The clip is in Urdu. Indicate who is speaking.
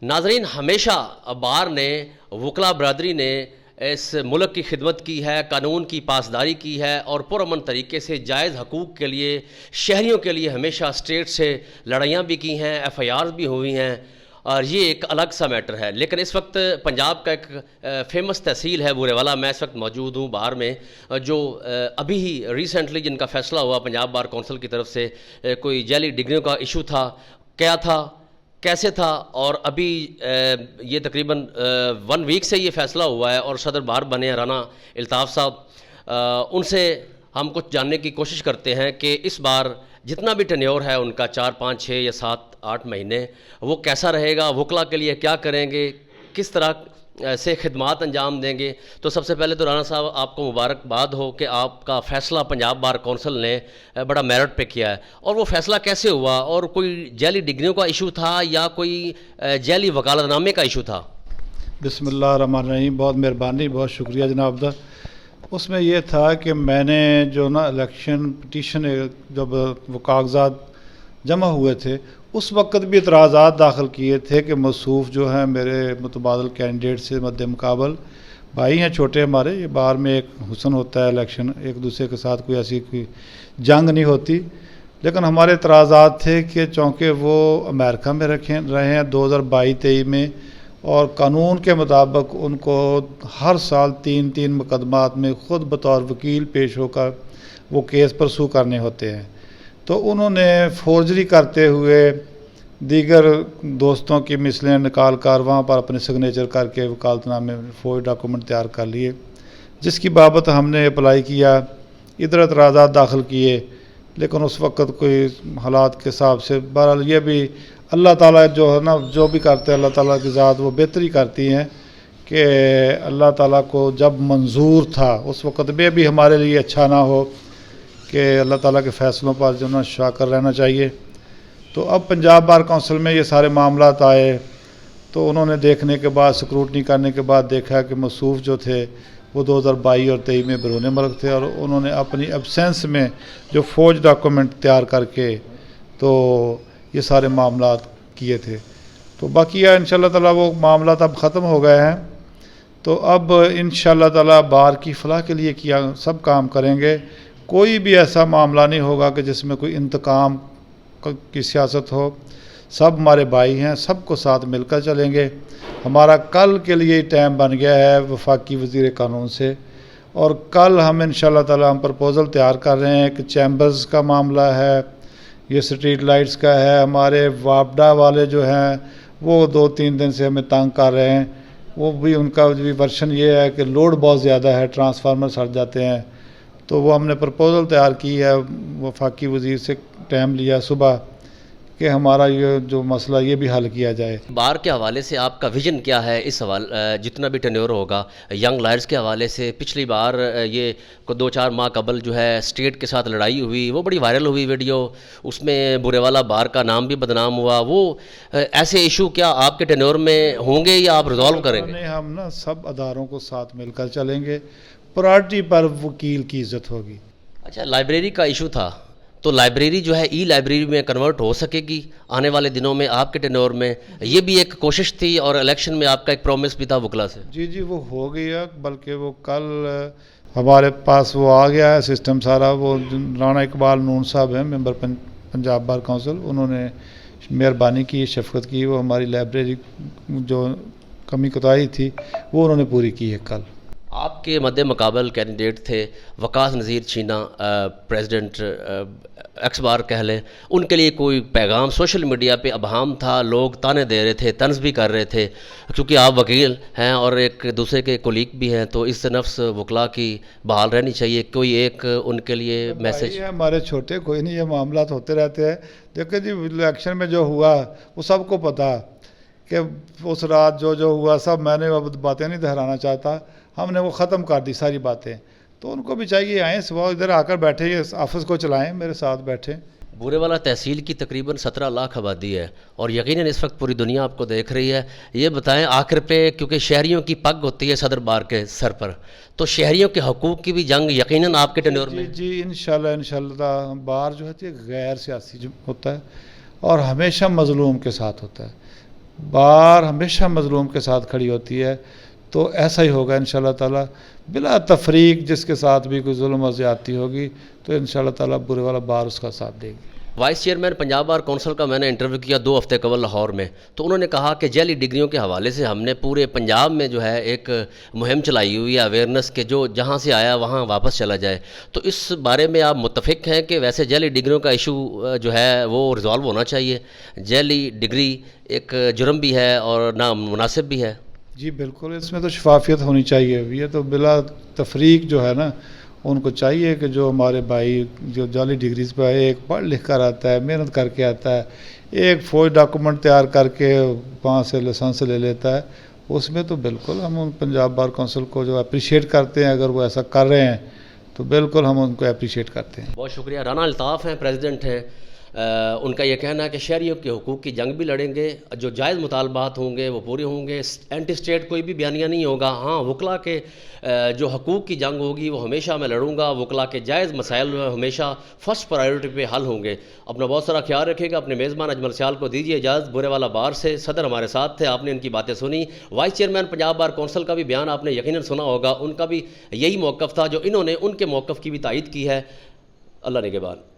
Speaker 1: ناظرین، ہمیشہ بار نے وکلا برادری نے اس ملک کی خدمت کی ہے، قانون کی پاسداری کی ہے اور پرامن طریقے سے جائز حقوق کے لیے شہریوں کے لیے ہمیشہ اسٹیٹ سے لڑائیاں بھی کی ہیں، ایف آئی آرز بھی ہوئی ہیں، اور یہ ایک الگ سا میٹر ہے۔ لیکن اس وقت پنجاب کا ایک فیمس تحصیل ہے بورے والا، میں اس وقت موجود ہوں بہار میں، جو ابھی ہی ریسنٹلی جن کا فیصلہ ہوا پنجاب بار کونسل کی طرف سے، کوئی جعلی ڈگریوں کا ایشو تھا، کیا تھا، کیسے تھا، اور ابھی یہ تقریباً 1 ویک سے یہ فیصلہ ہوا ہے اور صدر بار بنے ہیں رانا الطاف صاحب۔ ان سے ہم کچھ جاننے کی کوشش کرتے ہیں کہ اس بار جتنا بھی ٹینیور ہے ان کا 4 5 6 یا 7 8 مہینے، وہ کیسا رہے گا، وکلا کے لیے کیا کریں گے، کس طرح سے خدمات انجام دیں گے۔ تو سب سے پہلے تو رانا صاحب آپ کو مبارکباد ہو کہ آپ کا فیصلہ پنجاب بار کونسل نے بڑا میرٹ پہ کیا ہے، اور وہ فیصلہ کیسے ہوا، اور کوئی جعلی ڈگریوں کا ایشو تھا یا کوئی جعلی وکالت نامے کا ایشو تھا؟
Speaker 2: بسم اللہ الرحمن الرحیم، بہت مہربانی، بہت شکریہ جناب دا۔ اس میں یہ تھا کہ میں نے جو نا الیکشن پٹیشن جب وہ کاغذات جمع ہوئے تھے اس وقت بھی اعتراضات داخل کیے تھے کہ موصوف جو ہیں میرے متبادل کینڈیڈیٹ سے مد مقابل بھائی ہیں چھوٹے ہمارے، یہ باہر میں ایک حسن ہوتا ہے الیکشن، ایک دوسرے کے ساتھ کوئی ایسی کوئی جنگ نہیں ہوتی، لیکن ہمارے اعتراضات تھے کہ چونکہ وہ امریکہ میں رہے ہیں 2022-23 میں، اور قانون کے مطابق ان کو ہر سال 3 مقدمات میں خود بطور وکیل پیش ہو کر وہ کیس پرسو کرنے ہوتے ہیں، تو انہوں نے فورجری کرتے ہوئے دیگر دوستوں کی مثلیں نکال کر وہاں پر اپنے سگنیچر کر کے وکالت نامے فوج ڈاکومنٹ تیار کر لیے، جس کی بابت ہم نے اپلائی کیا، ادھر اعتراضات داخل کیے، لیکن اس وقت کوئی حالات کے حساب سے بہرحال یہ بھی اللہ تعالیٰ جو ہے نا جو بھی کرتے ہیں اللہ تعالیٰ کی ذات وہ بہتری کرتی ہیں کہ اللہ تعالیٰ کو جب منظور تھا اس وقت میں بھی ہمارے لیے اچھا نہ ہو کہ اللہ تعالیٰ کے فیصلوں پر جو نا شاکر رہنا چاہیے۔ تو اب پنجاب بار کونسل میں یہ سارے معاملات آئے تو انہوں نے دیکھنے کے بعد سکروٹنی کرنے کے بعد دیکھا کہ موصوف جو تھے وہ 2022 اور 23 میں بیرون ملک تھے، اور انہوں نے اپنی ایبسینس میں جو فوج ڈاکومنٹ تیار کر کے تو یہ سارے معاملات کیے تھے، تو باقی ان شاء اللہ تعالیٰ وہ معاملات اب ختم ہو گئے ہیں، تو اب ان شاء اللہ تعالیٰ بار کی فلاح کے لیے کیا سب کام کریں گے، کوئی بھی ایسا معاملہ نہیں ہوگا کہ جس میں کوئی انتقام کی سیاست ہو، سب ہمارے بھائی ہیں، سب کو ساتھ مل کر چلیں گے۔ ہمارا کل کے لیے ٹائم بن گیا ہے وفاقی وزیر قانون سے، اور کل ہم ان شاء اللہ تعالیٰ ہم پرپوزل تیار کر رہے ہیں کہ چیمبرز کا معاملہ ہے، یہ سٹریٹ لائٹس کا ہے، ہمارے واپڈا والے جو ہیں وہ 2-3 دن سے ہمیں تنگ کر رہے ہیں، وہ بھی ان کا بھی ورشن یہ ہے کہ لوڈ بہت زیادہ ہے، ٹرانسفارمر سڑ جاتے ہیں، تو وہ ہم نے پرپوزل تیار کی ہے، وفاقی وزیر سے ٹائم لیا صبح کہ ہمارا یہ جو مسئلہ یہ بھی حل کیا جائے۔
Speaker 1: بار کے حوالے سے آپ کا ویژن کیا ہے اس جتنا بھی ٹینیور ہوگا؟ ینگ لائرز کے حوالے سے پچھلی بار یہ 2-4 ماہ قبل جو ہے اسٹیٹ کے ساتھ لڑائی ہوئی، وہ بڑی وائرل ہوئی ویڈیو، اس میں برے والا بار کا نام بھی بدنام ہوا، وہ ایسے ایشو کیا آپ کے ٹینیور میں ہوں گے یا آپ ریزالو کریں گے؟
Speaker 2: ہم نا سب اداروں کو ساتھ مل کر چلیں گے، پرائرٹی پر وکیل کی عزت ہوگی۔
Speaker 1: اچھا، لائبریری کا ایشو تھا، تو لائبریری جو ہے ای لائبریری میں کنورٹ ہو سکے گی آنے والے دنوں میں آپ کے ٹینور میں؟ یہ بھی ایک کوشش تھی اور الیکشن میں آپ کا ایک پرومس بھی تھا وکلا سے۔
Speaker 2: جی وہ ہو گیا، بلکہ وہ کل ہمارے پاس وہ آ گیا ہے سسٹم سارا، وہ رانا اقبال نون صاحب ہیں ممبر پنجاب بار کونسل، انہوں نے مہربانی کی، شفقت کی، وہ ہماری لائبریری جو کمی کوتاہی تھی وہ انہوں نے پوری کی ہے کل۔
Speaker 1: آپ کے مد مقابل کینڈیڈیٹ تھے وقاص نذیر چینا، پریزیڈنٹ ایکس بار کہہ لیں، ان کے لیے کوئی پیغام سوشل میڈیا پہ ابہام تھا، لوگ تانے دے رہے تھے، طنز بھی کر رہے تھے، کیونکہ آپ وکیل ہیں اور ایک دوسرے کے کولیگ بھی ہیں، تو اس سے نفس وکلا کی بحال رہنی چاہیے، کوئی ایک ان کے لیے میسج؟
Speaker 2: ہمارے چھوٹے کوئی نہیں، یہ معاملات ہوتے رہتے ہیں، دیکھیں جی الیکشن میں جو ہوا وہ سب کو پتہ کہ اس رات جو ہوا سب، میں نے اب باتیں نہیں دہرانا چاہتا، ہم نے وہ ختم کر دی ساری باتیں، تو ان کو بھی چاہیے آئیں صبح ادھر آ کر بیٹھے، یہ آفس کو چلائیں، میرے ساتھ بیٹھیں۔
Speaker 1: بورے والا تحصیل کی تقریباً 17 لاکھ آبادی ہے اور یقیناً اس وقت پوری دنیا آپ کو دیکھ رہی ہے، یہ بتائیں آخر پہ، کیونکہ شہریوں کی پگ ہوتی ہے صدر بار کے سر پر، تو شہریوں کے حقوق کی بھی جنگ یقیناً آپ کے ٹینور میں؟
Speaker 2: جی انشاءاللہ بار جو ہے غیر سیاسی ہوتا ہے اور ہمیشہ مظلوم کے ساتھ ہوتا ہے، بار ہمیشہ مظلوم کے ساتھ کھڑی ہوتی ہے، تو ایسا ہی ہوگا انشاءاللہ تعالیٰ بلا تفریق. جس کے ساتھ بھی کوئی ظلم و زیادتی ہوگی تو انشاءاللہ تعالیٰ برے والا بار اس کا ساتھ دے گی.
Speaker 1: Voice chairman Punjab bar council کا میں نے انٹرویو کیا 2 ہفتے قبل لاہور میں، تو انہوں نے کہا کہ جعلی ڈگریوں کے حوالے سے ہم نے پورے پنجاب میں جو ہے ایک مہم چلائی ہوئی ہے اویئرنیس کے، جو جہاں سے آیا وہاں واپس چلا جائے. تو اس بارے میں آپ متفق ہیں کہ ویسے جعلی ڈگریوں کا ایشو جو ہے وہ ریزالو ہونا چاہیے؟ جعلی ڈگری ایک جرم بھی ہے اور نامناسب بھی ہے.
Speaker 2: جی بالکل، اس میں تو شفافیت ہونی چاہیے. یہ تو بلا تفریق جو ہے نا، ان کو چاہیے کہ جو ہمارے بھائی جو جعلی ڈگریز پہ ایک پڑھ لکھ کر آتا ہے، محنت کر کے آتا ہے، ایک فوج ڈاکومنٹ تیار کر کے وہاں سے لائسنس لے لیتا ہے، اس میں تو بالکل ہم ان پنجاب بار کونسل کو جو اپریشیٹ کرتے ہیں. اگر وہ ایسا کر رہے ہیں تو بالکل ہم ان کو اپریشیٹ کرتے ہیں.
Speaker 1: بہت شکریہ. رانا الطاف ہیں، پریزیڈنٹ ہیں. ان کا یہ کہنا ہے کہ شہریوں کے حقوق کی جنگ بھی لڑیں گے، جو جائز مطالبات ہوں گے وہ پورے ہوں گے، اینٹی اسٹیٹ کوئی بھی بیانیہ نہیں ہوگا. ہاں، وکلا کے جو حقوق کی جنگ ہوگی وہ ہمیشہ میں لڑوں گا. وکلا کے جائز مسائل ہمیشہ فرسٹ پرائیورٹی پہ حل ہوں گے. اپنا بہت سارا خیال رکھے گا. اپنے میزبان اجمل سیال کو دیجیے اجازت. برے والا بار سے صدر ہمارے ساتھ تھے، آپ نے ان کی باتیں سنی. Vice chairman Punjab bar council کا بھی بیان آپ نے یقیناً سنا ہوگا. ان کا بھی یہی موقف تھا جو انہوں نے ان کے موقف کی بھی تائید کی ہے. اللہ نگہبان.